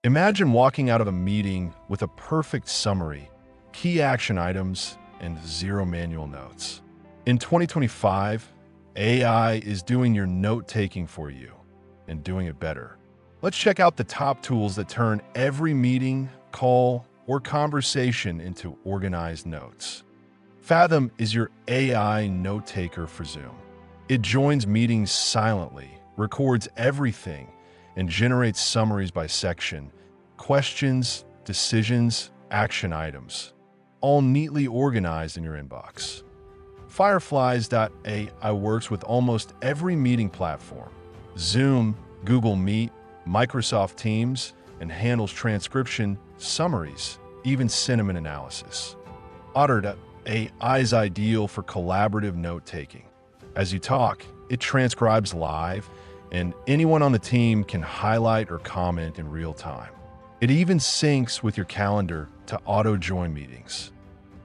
Imagine walking out of a meeting with a perfect summary, key action items, and zero manual notes. In 2025, AI is doing your note-taking for you and doing it better. Let's check out the top tools that turn every meeting, call, or conversation into organized notes. Fathom is your AI note-taker for Zoom. It joins meetings silently, records everything, and generates summaries by section, questions, decisions, action items, all neatly organized in your inbox. Fireflies.ai works with almost every meeting platform, Zoom, Google Meet, Microsoft Teams, and handles transcription, summaries, even sentiment analysis. Otter.ai is ideal for collaborative note-taking. As you talk, it transcribes live, and anyone on the team can highlight or comment in real time. It even syncs with your calendar to auto-join meetings.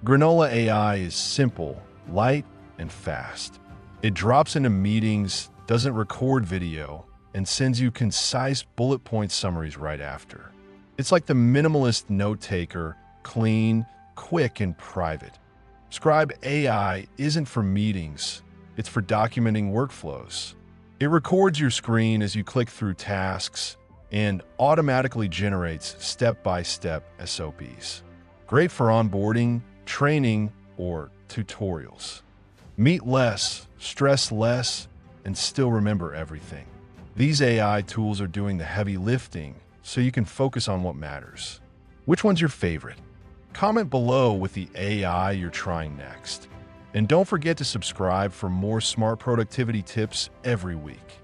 Granola AI is simple, light, and fast. It drops into meetings, doesn't record video, and sends you concise bullet point summaries right after. It's like the minimalist note-taker, clean, quick, and private. Scribe AI isn't for meetings, it's for documenting workflows. It records your screen as you click through tasks and automatically generates step-by-step SOPs. Great for onboarding, training, or tutorials. Meet less, stress less, and still remember everything. These AI tools are doing the heavy lifting so you can focus on what matters. Which one's your favorite? Comment below with the AI you're trying next. And don't forget to subscribe for more smart productivity tips every week.